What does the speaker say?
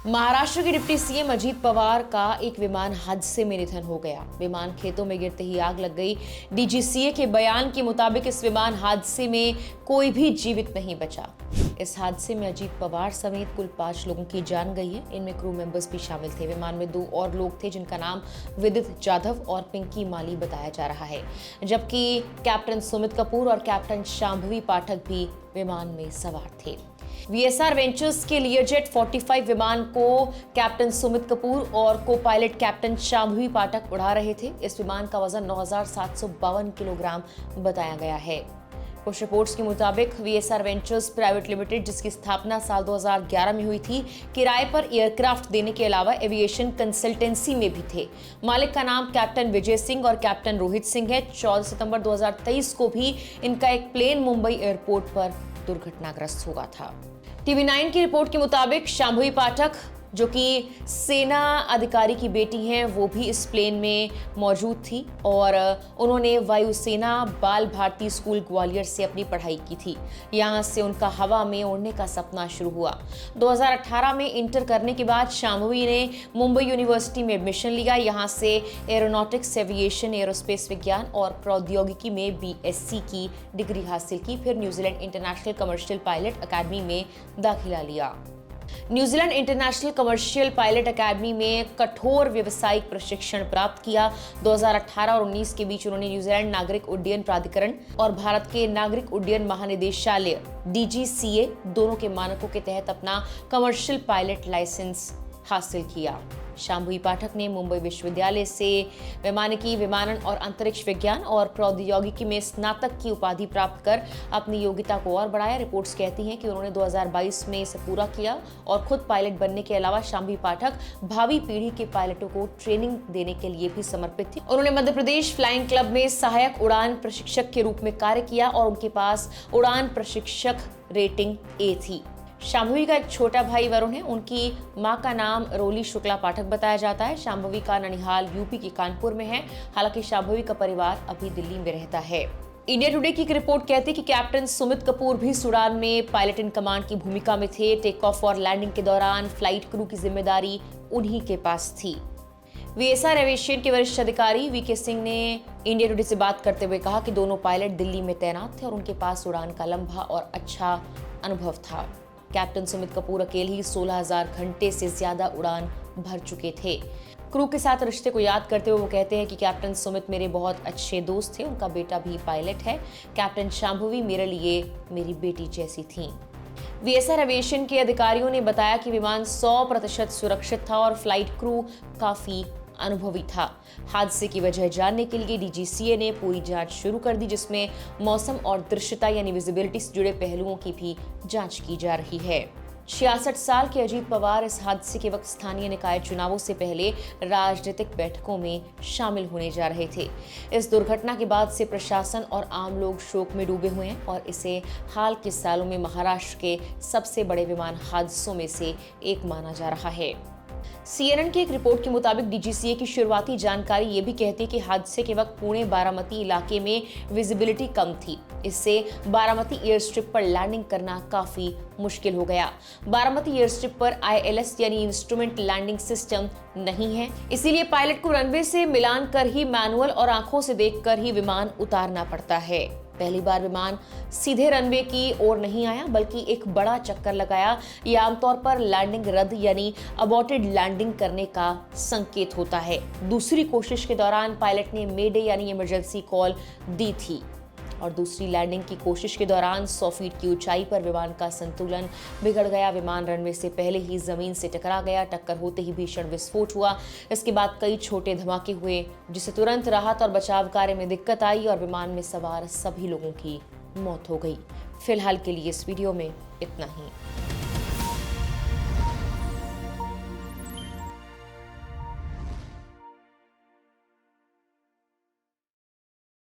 महाराष्ट्र के deputy CM Ajit Pawar का एक विमान हादसे में निधन हो गया। विमान खेतों में गिरते ही आग लग गई। डीजीसीए के बयान के मुताबिक इस विमान हादसे में कोई भी जीवित नहीं बचा। इस हादसे में अजीत पवार समेत कुल 5 लोगों की जान गई है। इनमें क्रू मेंबर्स भी शामिल थे। विमान में 2 और लोग थे जिनका नाम विदित जाधव और पिंकी माली बताया जा रहा है, जबकि कैप्टन सुमित कपूर और कैप्टन शांभवी पाठक भी विमान में सवार थे। वीएसआर वेंचर्स के लियरजेट 45 विमान को कैप्टन सुमित कपूर और को पायलट कैप्टन शांभवी पाठक उड़ा रहे थे। इस विमान का वजन 9,752 किलोग्राम बताया गया है। कुछ रिपोर्ट्स के मुताबिक वीएसआर वेंचर्स प्राइवेट लिमिटेड, जिसकी स्थापना साल 2011 में हुई थी, किराए पर एयरक्राफ्ट देने के अलावा एविएशन कंसल्टेंसी में भी थे। मालिक का नाम कैप्टन विजय सिंह और कैप्टन रोहित सिंह है। 14 सितंबर 2023 को भी इनका एक प्लेन मुंबई एयरपोर्ट पर दुर्घटनाग्रस्त हुआ था। TV9 की रिपोर्ट के मुताबिक शांभवी पाठक, जो कि सेना अधिकारी की बेटी हैं, वो भी इस प्लेन में मौजूद थी और उन्होंने वायुसेना बाल भारती स्कूल ग्वालियर से अपनी पढ़ाई की थी। यहाँ से उनका हवा में उड़ने का सपना शुरू हुआ। 2018 में इंटर करने के बाद शांभवी ने मुंबई यूनिवर्सिटी में एडमिशन लिया। यहाँ से एरोनॉटिक्स, एविएशन, एरोस्पेस विज्ञान और प्रौद्योगिकी में BSc की डिग्री हासिल की। फिर न्यूजीलैंड इंटरनेशनल कमर्शियल पायलट अकादमी में दाखिला लिया। न्यूजीलैंड इंटरनेशनल कमर्शियल पायलट अकादमी में कठोर व्यावसायिक प्रशिक्षण प्राप्त किया। 2018 और 19 के बीच उन्होंने न्यूजीलैंड नागरिक उड्डयन प्राधिकरण और भारत के नागरिक उड्डयन महानिदेशालय DGCA दोनों के मानकों के तहत अपना कमर्शियल पायलट लाइसेंस हासिल किया। शांभवी पाठक ने मुंबई विश्वविद्यालय से वैमानिकी, विमानन और अंतरिक्ष विज्ञान और प्रौद्योगिकी में स्नातक की उपाधि प्राप्त कर अपनी योग्यता को और बढ़ाया। रिपोर्ट्स कहती हैं कि उन्होंने 2022 में इसे पूरा किया और खुद पायलट बनने के अलावा शांभवी पाठक भावी पीढ़ी के पायलटों को ट्रेनिंग देने के लिए भी समर्पित थी। उन्होंने मध्य प्रदेश फ्लाइंग क्लब में सहायक उड़ान प्रशिक्षक के रूप में कार्य किया और उनके पास उड़ान प्रशिक्षक रेटिंग A थी। शांभवी का एक छोटा भाई वरुण है। उनकी मां का नाम रोली शुक्ला पाठक बताया जाता है। शांभवी का ननिहाल यूपी के कानपुर में है। हालांकि शांभवी का परिवार अभी दिल्ली में रहता है। इंडिया टुडे की एक रिपोर्ट कहती है कि कैप्टन सुमित कपूर भी इस उड़ान में पायलट इन कमांड की भूमिका में थे। टेक ऑफ और लैंडिंग के दौरान फ्लाइट क्रू की जिम्मेदारी उन्हीं के पास थी। वीएसआर एविएशन के वरिष्ठ अधिकारी VK सिंह ने इंडिया टुडे से बात करते हुए कहा कि दोनों पायलट दिल्ली में तैनात थे और उनके पास उड़ान का लंबा और अच्छा अनुभव था। कैप्टन सुमित कपूर अकेले ही 16,000 घंटे से ज्यादा उड़ान भर चुके थे। क्रू के साथ रिश्ते को याद करते हुए वो कहते हैं कि कैप्टन सुमित मेरे बहुत अच्छे दोस्त थे। उनका बेटा भी पायलट है। कैप्टन शांभवी मेरे लिए मेरी बेटी जैसी थी। वीएसआर एविएशन के अधिकारियों ने बताया कि विमान 100% सुरक्षित था और फ्लाइट क्रू काफी अनुभवी था। हादसे की वजह जानने के लिए DGCA ने पूरी जांच शुरू कर दी, जिसमें मौसम और दृश्यता यानी विजिबिलिटी से जुड़े पहलुओं की भी जांच की जा रही है। 66 साल के अजीत पवार इस हादसे के वक्त स्थानीय निकाय चुनावों से पहले राजनीतिक बैठकों में शामिल होने जा रहे थे। इस दुर्घटना के बाद से प्रशासन और आम लोग शोक में डूबे हुए हैं और इसे हाल के सालों में महाराष्ट्र के सबसे बड़े विमान हादसों में से एक माना जा रहा है। CNN की एक रिपोर्ट के मुताबिक DGCA की शुरुआती जानकारी ये भी कहती है कि हादसे के वक्त पुणे बारामती इलाके में विजिबिलिटी कम थी। इससे बारामती एयर स्ट्रिप पर लैंडिंग करना काफी मुश्किल हो गया। बारामती एयर स्ट्रिप पर ILS यानी इंस्ट्रूमेंट लैंडिंग सिस्टम नहीं है, इसीलिए पायलट को रनवे से मिलान कर ही मैनुअल और आंखों से देखकर ही विमान उतारना पड़ता है। पहली बार विमान सीधे रनवे की ओर नहीं आया, बल्कि एक बड़ा चक्कर लगाया। यह आमतौर पर लैंडिंग रद्द यानी अबॉर्टेड लैंडिंग करने का संकेत होता है। दूसरी कोशिश के दौरान पायलट ने मेडे यानी इमरजेंसी कॉल दी थी और दूसरी लैंडिंग की कोशिश के दौरान 100 फीट की ऊंचाई पर विमान का संतुलन बिगड़ गया। विमान रनवे से पहले ही जमीन से टकरा गया। टक्कर होते ही भीषण विस्फोट हुआ। इसके बाद कई छोटे धमाके हुए, जिससे तुरंत राहत और बचाव कार्य में दिक्कत आई और विमान में सवार सभी लोगों की मौत हो गई। फिलहाल के लिए इस वीडियो में इतना ही।